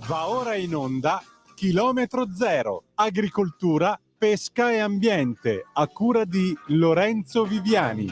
Va ora in onda Chilometro Zero, agricoltura, pesca e ambiente, a cura di Lorenzo Viviani.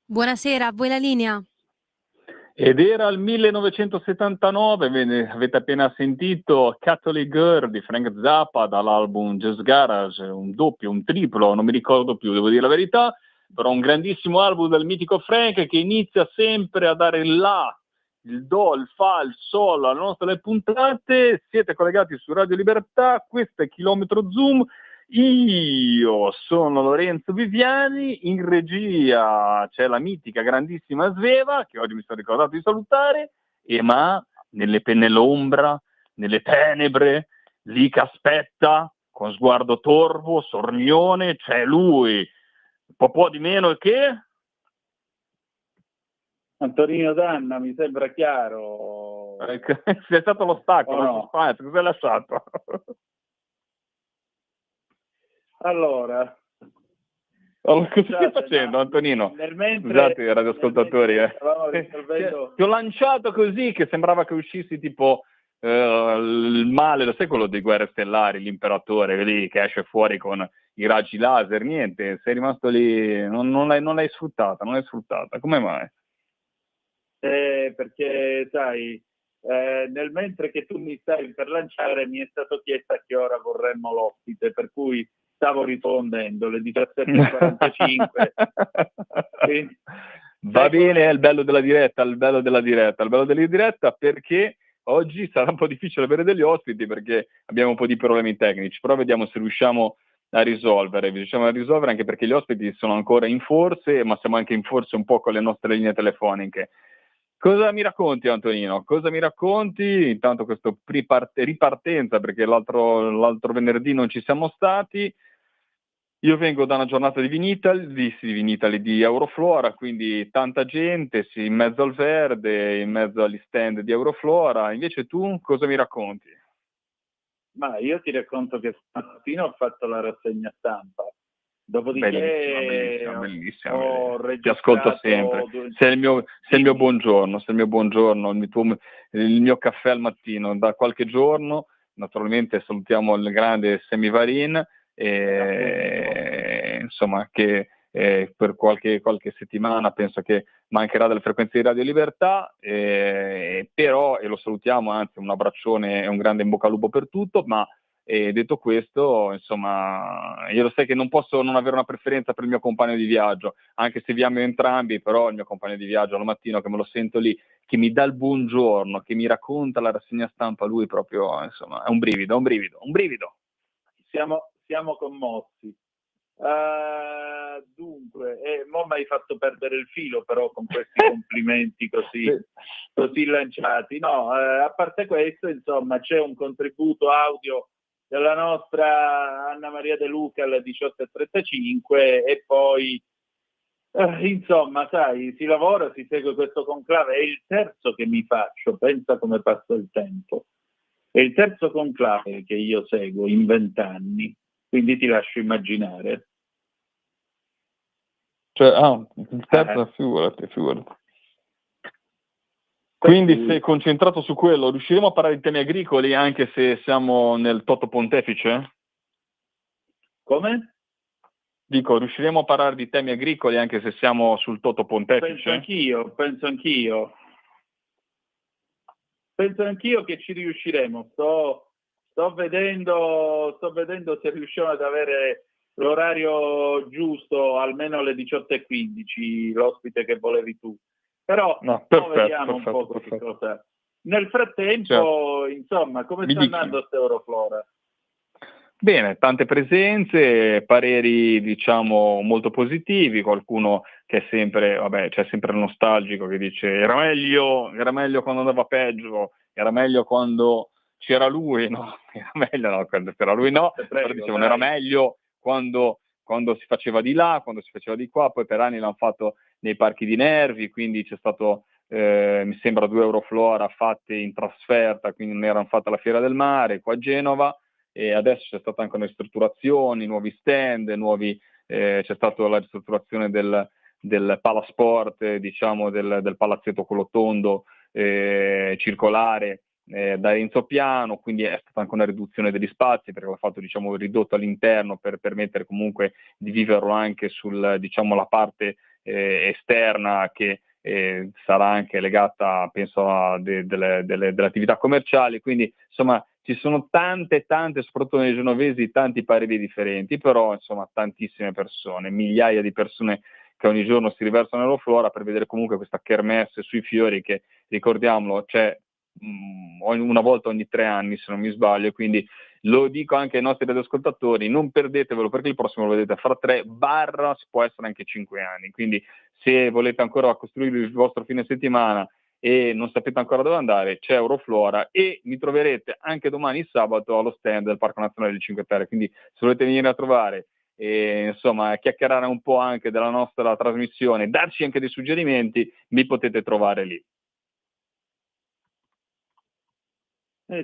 Buonasera, a voi la linea. Ed era il 1979, avete appena sentito Catholic Girl di Frank Zappa dall'album Just Garage, un doppio, un triplo, non mi ricordo più, devo dire la verità, però un grandissimo album del mitico Frank che inizia sempre a dare il La, il Do, il Fa, il Sol alle nostre puntate. Siete collegati su Radio Libertà, questo è Chilometro Zoom. Io sono Lorenzo Viviani, in regia c'è la mitica grandissima Sveva, che oggi mi sono ricordato di salutare, e ma nell'ombra, nelle tenebre, lì che aspetta, con sguardo torvo, sornione, c'è lui, po' di meno che... Antonino Danna, mi sembra chiaro. Sei stato lo stacco, Oh, no. cosa hai lasciato? Allora, cosa stai facendo, Antonino? Scusate i radioascoltatori. Ti ho lanciato così che sembrava che uscissi tipo il male, lo sai quello dei Guerre Stellari, l'imperatore lì che esce fuori con i raggi laser, niente, sei rimasto lì, non l'hai sfruttata, come mai? Perché sai, nel mentre che tu mi stavi per lanciare mi è stato chiesto a che ora vorremmo l'ospite, per cui stavo rispondendo, le 17:45. Quindi, va bene, è il bello della diretta, perché oggi sarà un po' difficile avere degli ospiti perché abbiamo un po' di problemi tecnici, però vediamo se riusciamo a risolvere anche perché gli ospiti sono ancora in forze, ma siamo anche in forze un po' con le nostre linee telefoniche. Cosa mi racconti, Antonino? Cosa mi racconti? Intanto questo ripartenza, perché l'altro venerdì non ci siamo stati. Io vengo da una giornata di Vinitaly, di Euroflora, quindi tanta gente, sì, in mezzo al verde, in mezzo agli stand di Euroflora. Invece tu cosa mi racconti? Ma io ti racconto che stamattina ho fatto la rassegna stampa. Dopodiché bellissima. ho Ti ascolto sempre. Sei il mio buongiorno, il mio caffè al mattino. Da qualche giorno, naturalmente, salutiamo il grande Semivarin, insomma, che per qualche settimana penso che mancherà delle frequenze di Radio Libertà, però, e lo salutiamo, anzi un abbraccione e un grande in bocca al lupo per tutto, ma detto questo, insomma, io lo sai che non posso non avere una preferenza per il mio compagno di viaggio, anche se vi amo entrambi, però il mio compagno di viaggio al mattino che me lo sento lì, che mi dà il buongiorno, che mi racconta la rassegna stampa, lui proprio, insomma, è un brivido. Siamo commossi. dunque, mo mi hai fatto perdere il filo però con questi complimenti così lanciati. No, a parte questo, insomma, c'è un contributo audio della nostra Anna Maria De Luca alle 18:35 e poi, insomma, sai, si lavora, si segue questo conclave. È il terzo che mi faccio, pensa come passa il tempo. È il terzo conclave che io seguo in 20 anni, quindi ti lascio immaginare. Cioè, il terzo, figurati. Quindi sei concentrato su quello. Riusciremo a parlare di temi agricoli anche se siamo nel Toto Pontefice? Come? Dico, riusciremo a parlare di temi agricoli anche se siamo sul Toto Pontefice? Penso anch'io che ci riusciremo. Sto vedendo se riusciamo ad avere l'orario giusto, almeno alle 18:15, l'ospite che volevi tu. Però vediamo un po' che cosa. Nel frattempo, insomma, come sta andando questa Euroflora? Bene, tante presenze, pareri diciamo molto positivi, qualcuno che è sempre, c'è sempre il nostalgico che dice era meglio quando andava peggio, era meglio quando c'era lui, no, era meglio no, quando c'era lui no, però dicevano era meglio quando si faceva di là, quando si faceva di qua, poi per anni l'hanno fatto nei parchi di Nervi, quindi c'è stato mi sembra 2 Euroflora fatte in trasferta, quindi non erano fatte alla Fiera del Mare, qua a Genova, e adesso c'è stata anche una ristrutturazione, nuovi stand, c'è stata la ristrutturazione del Palasport, diciamo del palazzetto quello tondo circolare da Renzo Piano, quindi è stata anche una riduzione degli spazi perché l'ha fatto diciamo ridotto all'interno per permettere comunque di viverlo anche sul diciamo la parte esterna che sarà anche legata penso a delle attività commerciali, quindi insomma ci sono tante, soprattutto nei genovesi, tanti pareri differenti, però insomma tantissime persone, migliaia di persone che ogni giorno si riversano nell'Euroflora per vedere comunque questa kermesse sui fiori che, ricordiamolo, c'è una volta ogni 3 anni se non mi sbaglio, e quindi lo dico anche ai nostri radioascoltatori, non perdetevelo perché il prossimo lo vedete fra 3 si può essere anche 5 anni, quindi se volete ancora costruire il vostro fine settimana e non sapete ancora dove andare, c'è Euroflora e mi troverete anche domani sabato allo stand del Parco Nazionale del Cinque Terre, quindi se volete venire a trovare e insomma chiacchierare un po' anche della nostra trasmissione, darci anche dei suggerimenti, mi potete trovare lì.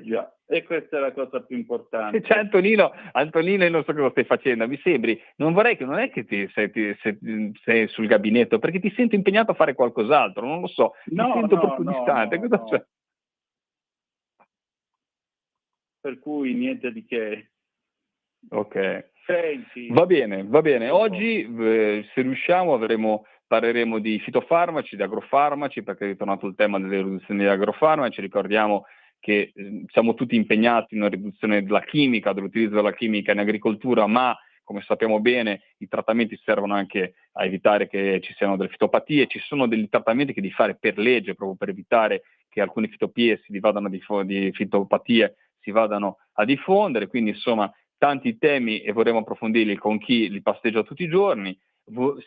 Già, e questa è la cosa più importante. C'è Antonino, io non so cosa stai facendo, mi sembri, non è che sei sul gabinetto, perché ti sento impegnato a fare qualcos'altro, non lo so, ti sento proprio distante. Cosa c'è? Per cui niente di che. Ok. Senti. Va bene. Oggi, se riusciamo, parleremo di fitofarmaci, di agrofarmaci, perché è ritornato il tema delle riduzioni degli agrofarmaci. Ricordiamo che siamo tutti impegnati in una riduzione della chimica, dell'utilizzo della chimica in agricoltura, ma come sappiamo bene i trattamenti servono anche a evitare che ci siano delle fitopatie. Ci sono degli trattamenti che devi fare per legge, proprio per evitare che alcune fitopatie si vadano a diffondere, quindi insomma tanti temi e vorremmo approfondirli con chi li pasteggia tutti i giorni.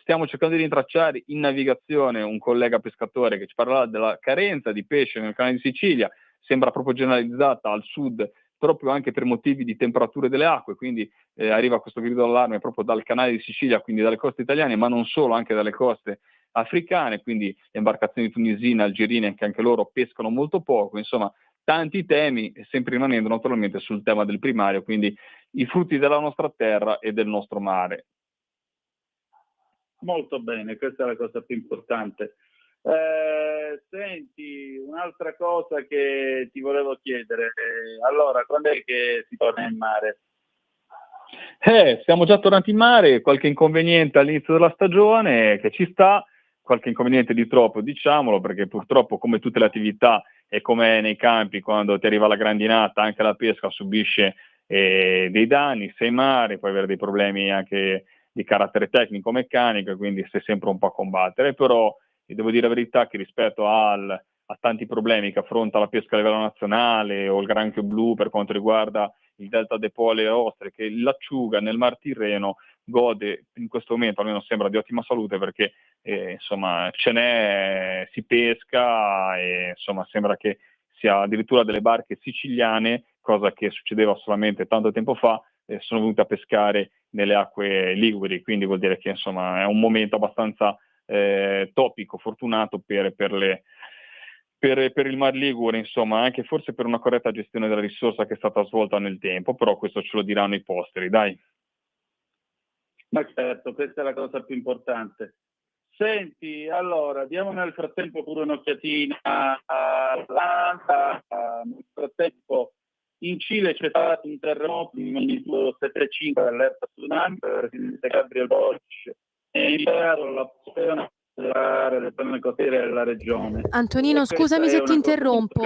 Stiamo cercando di rintracciare in navigazione un collega pescatore che ci parlerà della carenza di pesce nel canale di Sicilia, sembra proprio generalizzata al sud, proprio anche per motivi di temperature delle acque, quindi arriva questo grido d'allarme proprio dal canale di Sicilia, quindi dalle coste italiane, ma non solo, anche dalle coste africane, quindi le imbarcazioni tunisine, algerine, che anche loro pescano molto poco, insomma tanti temi, sempre rimanendo naturalmente sul tema del primario, quindi i frutti della nostra terra e del nostro mare. Molto bene, questa è la cosa più importante. Senti, un'altra cosa che ti volevo chiedere, allora, quando è che si torna in mare? Siamo già tornati in mare, qualche inconveniente all'inizio della stagione che ci sta, qualche inconveniente di troppo, diciamolo, perché purtroppo come tutte le attività e come nei campi, quando ti arriva la grandinata, anche la pesca subisce dei danni, sei in mare, puoi avere dei problemi anche di carattere tecnico-meccanico, quindi stai sempre un po' a combattere, però devo dire la verità che rispetto a tanti problemi che affronta la pesca a livello nazionale o il granchio blu per quanto riguarda il delta De Pole e Ostre, che l'acciuga nel Mar Tirreno, gode in questo momento, almeno sembra, di ottima salute, perché insomma si pesca e insomma sembra che sia addirittura delle barche siciliane, cosa che succedeva solamente tanto tempo fa, sono venute a pescare nelle acque liguri, quindi vuol dire che insomma è un momento abbastanza topico, fortunato per il Mar Ligure, insomma, anche forse per una corretta gestione della risorsa che è stata svolta nel tempo, però questo ce lo diranno i posteri, dai. Ma certo, questa è la cosa più importante. Senti, allora, diamo nel frattempo pure un'occhiatina a Atlanta. Nel frattempo in Cile c'è stato un terremoto di magnitudo 7,5 allerta tsunami, il presidente Gabriel Boric è inviato la posizione delle zone costiere della regione. Antonino, scusami se ti interrompo.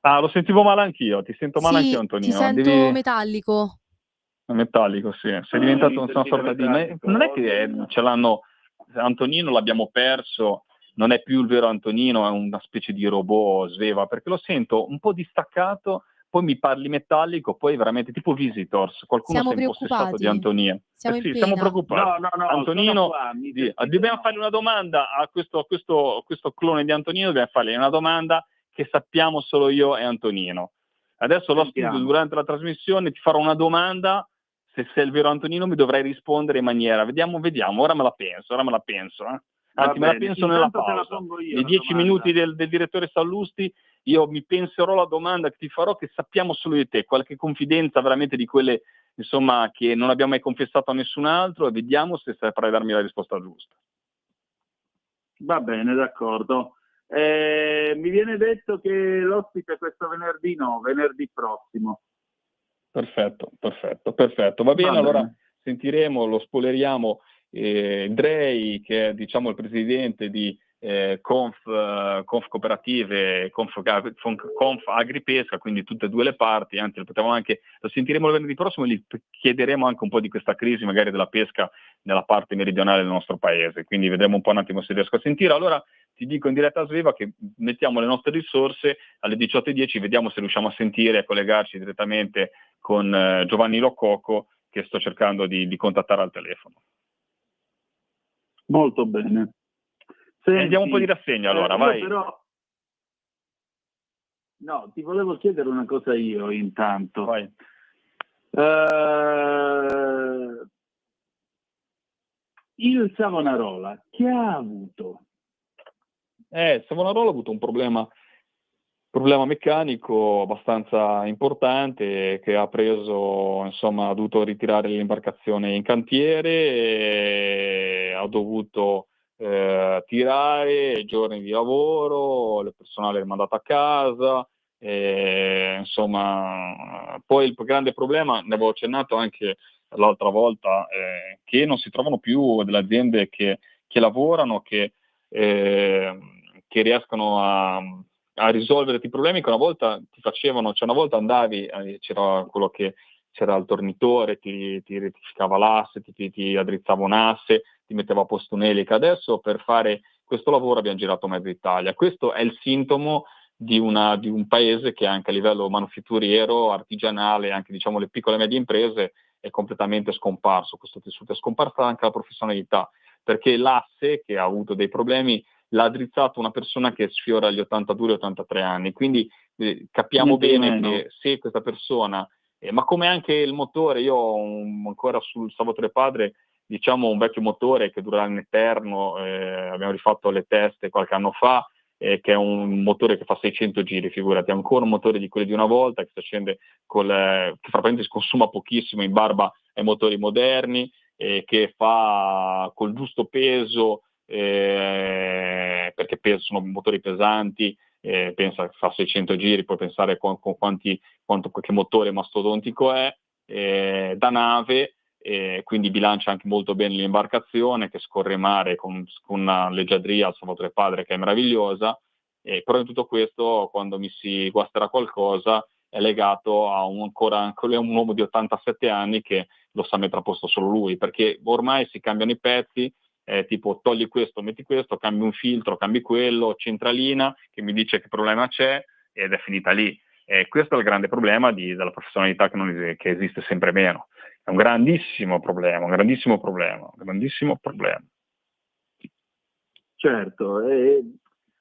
Lo sentivo male anch'io, ti sento male anch'io, Antonino. Ti sento metallico. Metallico, sì. Sei diventato una sorta di... Non è che ce l'hanno... Antonino l'abbiamo perso, non è più il vero Antonino, è una specie di robot sveva, perché lo sento un po' distaccato, poi mi parli metallico, poi veramente tipo Visitors, qualcuno si è impossessato di Antonino. Siamo siamo preoccupati. No, Antonino, dobbiamo fargli una domanda a questo clone di Antonino, dobbiamo fargli una domanda che sappiamo solo io e Antonino. Adesso lo studio durante la trasmissione, ti farò una domanda, se sei il vero Antonino mi dovrai rispondere in maniera, vediamo, ora me la penso. Anzi, me la penso nella pausa. Nei 10 minuti del direttore Sallusti io mi penserò la domanda che ti farò, che sappiamo solo di te, qualche confidenza veramente di quelle, insomma, che non abbiamo mai confessato a nessun altro, e vediamo se saprai darmi la risposta giusta. Va bene, d'accordo. Mi viene detto che l'ospite questo venerdì venerdì prossimo. Perfetto. Va bene, allora sentiremo, lo spoileriamo, Drei, che è, diciamo, il presidente di Conf Cooperative, Conf Agripesca, quindi tutte e due le parti, anzi lo sentiremo il venerdì prossimo e gli chiederemo anche un po' di questa crisi magari della pesca nella parte meridionale del nostro paese, quindi vedremo un po' un attimo se riesco a sentire. Allora ti dico in diretta a Sveva che mettiamo le nostre risorse alle 18:10, vediamo se riusciamo a sentire e a collegarci direttamente con Giovanni Lococo, che sto cercando di contattare al telefono. Molto bene. Senti, andiamo un po' di rassegna allora, vai. Però... No, ti volevo chiedere una cosa io intanto. Vai. Il Savonarola, che ha avuto? Savonarola ha avuto un problema meccanico abbastanza importante, che ha preso, insomma, ha dovuto ritirare l'imbarcazione in cantiere, e ha dovuto tirare giorni di lavoro, il personale è mandato a casa, insomma. Poi il grande problema, ne avevo accennato anche l'altra volta, che non si trovano più delle aziende che lavorano, che riescono a risolvere i problemi che una volta ti facevano. Cioè, una volta andavi, c'era quello che c'era il tornitore, ti rettificava l'asse, ti addrizzava un asse, ti metteva a posto un'elica. Adesso per fare questo lavoro abbiamo girato mezza Italia. Questo è il sintomo di un paese che anche a livello manufatturiero, artigianale, anche, diciamo, le piccole e medie imprese, è completamente scomparso. Questo tessuto è scomparsa anche la professionalità, perché l'asse, che ha avuto dei problemi, l'ha addrizzato una persona che sfiora gli 82-83 anni, quindi capiamo bene che se questa persona, ma come anche il motore, io ho ancora sul Salvatore Padre, diciamo, un vecchio motore che durerà in eterno, abbiamo rifatto le teste qualche anno fa, che è un motore che fa 600 giri, figurati, è ancora un motore di quelli di una volta, che si accende che praticamente si consuma pochissimo in barba ai motori moderni, che fa col giusto peso, perché sono motori pesanti, pensa che fa 600 giri, puoi pensare che motore mastodontico è, da nave, quindi bilancia anche molto bene l'imbarcazione, che scorre in mare con una leggiadria al Salvatore Padre che è meravigliosa, però in tutto questo, quando mi si guasterà qualcosa, è legato a un uomo di 87 anni che lo sa mettere a posto solo lui, perché ormai si cambiano i pezzi, tipo togli questo, metti questo, cambi un filtro, cambi quello, centralina che mi dice che problema c'è, ed è finita lì. Questo è il grande problema della professionalità che esiste sempre meno. È un grandissimo problema, un grandissimo problema, un grandissimo problema. Certo,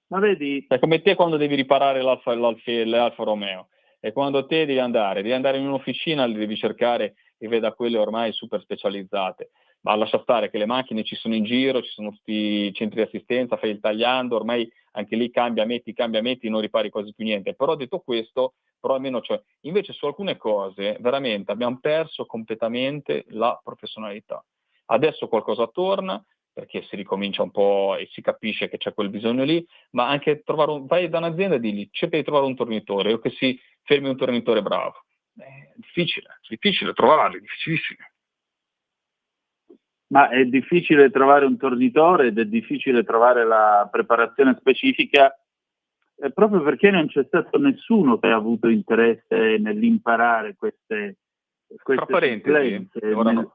ma vedi, È come te quando devi riparare l'Alfa Romeo, e quando te devi andare in un'officina, li devi cercare e veda quelle ormai super specializzate. Ma lascia stare che le macchine ci sono in giro, ci sono questi centri di assistenza, fai il tagliando, ormai anche lì cambia, metti, non ripari quasi più niente. Però detto questo, però almeno cioè, invece su alcune cose veramente abbiamo perso completamente la professionalità. Adesso qualcosa torna, perché si ricomincia un po' e si capisce che c'è quel bisogno lì, ma anche vai da un'azienda e digli, cerca di trovare un tornitore, o che si fermi un tornitore bravo. È difficile trovarli, difficilissimo. ma è difficile trovare un tornitore ed è difficile trovare la preparazione specifica proprio perché non c'è stato nessuno che ha avuto interesse nell'imparare queste Fra parentesi, supplenze.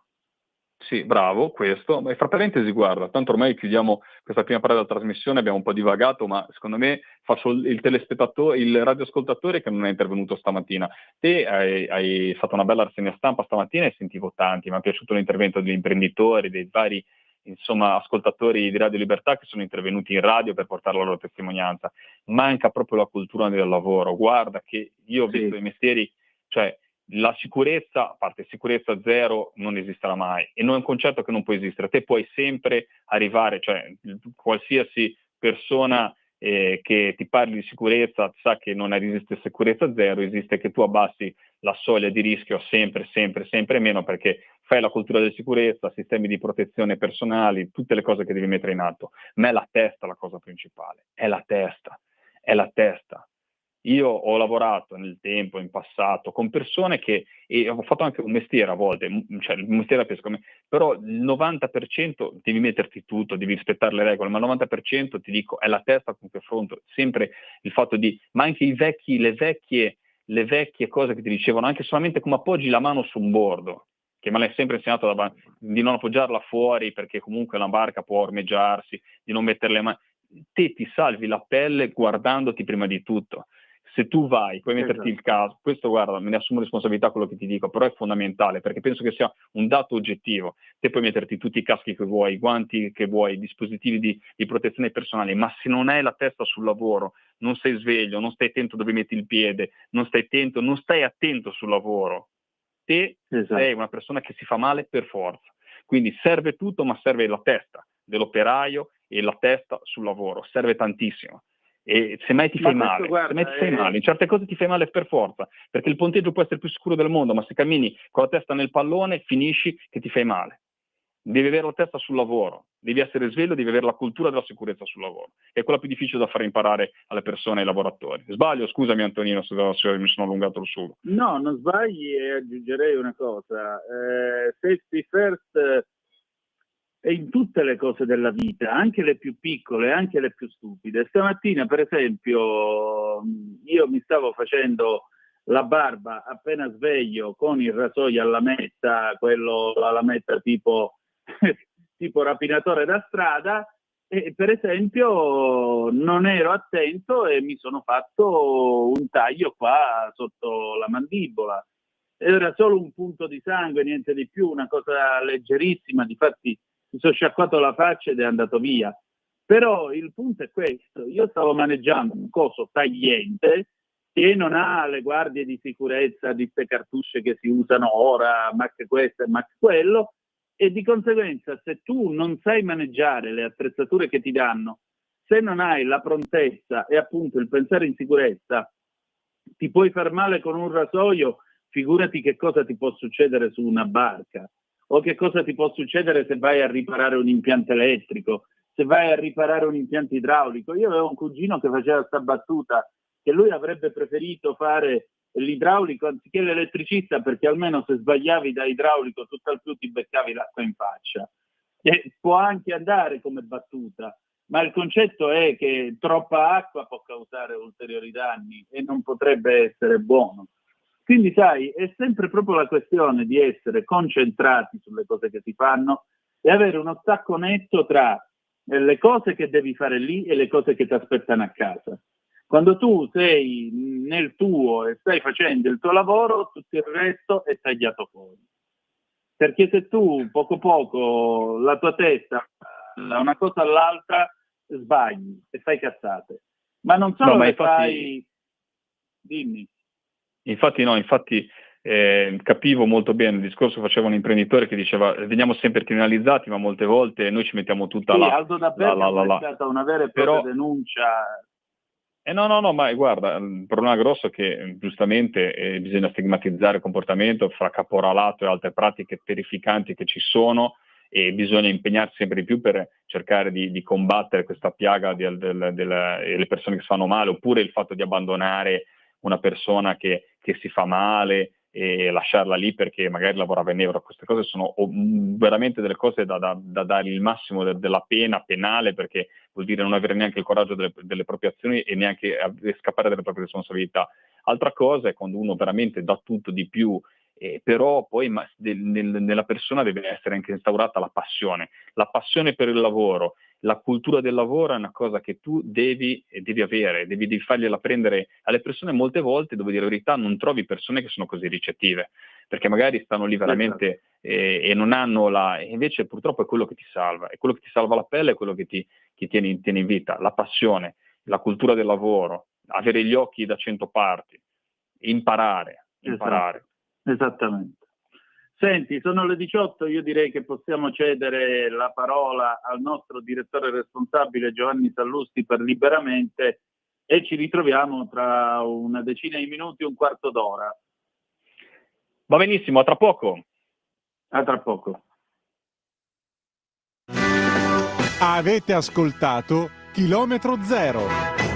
Sì, bravo, questo. Ma fra parentesi, guarda, tanto ormai chiudiamo questa prima parte della trasmissione, abbiamo un po' divagato, ma secondo me faccio il telespettatore, il radioascoltatore che non è intervenuto stamattina. Te hai fatto una bella rassegna stampa stamattina e sentivo tanti, mi è piaciuto l'intervento degli imprenditori, dei vari, insomma, ascoltatori di Radio Libertà che sono intervenuti in radio per portare la loro testimonianza. Manca proprio la cultura del lavoro. Guarda che io ho visto i mestieri, cioè la sicurezza, a parte sicurezza zero, non esisterà mai, e non è un concetto che non può esistere. Te puoi sempre arrivare, cioè qualsiasi persona che ti parli di sicurezza sa che non esiste sicurezza zero, esiste che tu abbassi la soglia di rischio sempre meno, perché fai la cultura della sicurezza, sistemi di protezione personali, tutte le cose che devi mettere in atto. Ma è la testa la cosa principale, è la testa. Io ho lavorato nel tempo, in passato, con persone e ho fatto anche un mestiere a volte, cioè il mestiere da pesca, però il 90% devi metterti tutto, devi rispettare le regole, ma il 90% ti dico è la testa con cui affronto, sempre il fatto ma anche le vecchie cose che ti dicevano, anche solamente come appoggi la mano su un bordo, che me l'hai sempre insegnato di non appoggiarla fuori perché comunque la barca può ormeggiarsi, di non mettere le mani. Te ti salvi la pelle guardandoti prima di tutto. Se tu puoi metterti il caso, questo guarda, me ne assumo responsabilità quello che ti dico, però è fondamentale perché penso che sia un dato oggettivo. Te puoi metterti tutti i caschi che vuoi, i guanti che vuoi, i dispositivi di protezione personale, ma se non hai la testa sul lavoro, non sei sveglio, non stai attento dove metti il piede, non stai attento sul lavoro, te sei una persona che si fa male per forza. Quindi serve tutto, ma serve la testa dell'operaio e la testa sul lavoro, serve tantissimo. E se mai ti fai male, in certe cose ti fai male per forza, perché il ponteggio può essere il più sicuro del mondo, ma se cammini con la testa nel pallone finisci che ti fai male. Devi avere la testa sul lavoro, devi essere sveglio, devi avere la cultura della sicurezza sul lavoro. È quella più difficile da fare imparare alle persone, ai lavoratori. Sbaglio? Scusami Antonino se mi sono allungato il sugo. No, non sbagli, e aggiungerei una cosa. Safety first è in tutte le cose della vita, anche le più piccole, anche le più stupide. Stamattina, per esempio, io mi stavo facendo la barba appena sveglio con il rasoio alla lametta, quello alla lametta tipo rapinatore da strada, e per esempio non ero attento e mi sono fatto un taglio qua sotto la mandibola. Era solo un punto di sangue, niente di più, una cosa leggerissima, difatti mi sono sciacquato la faccia ed è andato via. Però il punto è questo: io stavo maneggiando un coso tagliente che non ha le guardie di sicurezza di queste cartucce che si usano ora, Mac questo e Mac quello, e di conseguenza se tu non sai maneggiare le attrezzature che ti danno, se non hai la prontezza e appunto il pensare in sicurezza, ti puoi far male con un rasoio, figurati che cosa ti può succedere su una barca, o che cosa ti può succedere se vai a riparare un impianto elettrico, se vai a riparare un impianto idraulico. Io avevo un cugino che faceva questa battuta, che lui avrebbe preferito fare l'idraulico anziché l'elettricista, perché almeno se sbagliavi da idraulico tutt'al più ti beccavi l'acqua in faccia. E può anche andare come battuta, ma il concetto è che troppa acqua può causare ulteriori danni e non potrebbe essere buono. Quindi sai, è sempre proprio la questione di essere concentrati sulle cose che si fanno e avere uno stacco netto tra le cose che devi fare lì e le cose che ti aspettano a casa. Quando tu sei nel tuo e stai facendo il tuo lavoro, tutto il resto è tagliato fuori. perché se tu poco la tua testa da una cosa all'altra sbagli e fai cazzate, ma non solo No, ma le infatti- fai, dimmi. Infatti capivo molto bene il discorso che faceva un imprenditore che diceva veniamo sempre criminalizzati, ma molte volte noi ci mettiamo tutta Sì, la... Aldo D'Alberto è stata una vera e propria Però- denuncia. No, ma guarda, il problema grosso è che giustamente bisogna stigmatizzare il comportamento fra caporalato e altre pratiche terrificanti che ci sono, e bisogna impegnarsi sempre di più per cercare di combattere questa piaga delle persone che si fanno male, oppure il fatto di abbandonare una persona che si fa male e lasciarla lì perché magari lavorava in nero. Queste cose sono veramente delle cose da dare il massimo della pena penale, perché vuol dire non avere neanche il coraggio delle proprie azioni e neanche scappare dalle proprie responsabilità. Altra cosa è quando uno veramente dà tutto di più, però poi nella persona deve essere anche instaurata la passione per il lavoro. La cultura del lavoro è una cosa che tu devi avere, devi fargliela prendere alle persone. Molte volte, devo dire la verità, non trovi persone che sono così ricettive, perché magari stanno lì veramente e non hanno e invece purtroppo è quello che ti salva, è quello che ti salva la pelle, è quello che ti tiene in vita, la passione, la cultura del lavoro, avere gli occhi da 100 parti, imparare. Esattamente. Senti, sono le 18, io direi che possiamo cedere la parola al nostro direttore responsabile Giovanni Sallusti per Liberamente, e ci ritroviamo tra una decina di minuti, un quarto d'ora. Va benissimo, a tra poco. A tra poco. Avete ascoltato Chilometro Zero.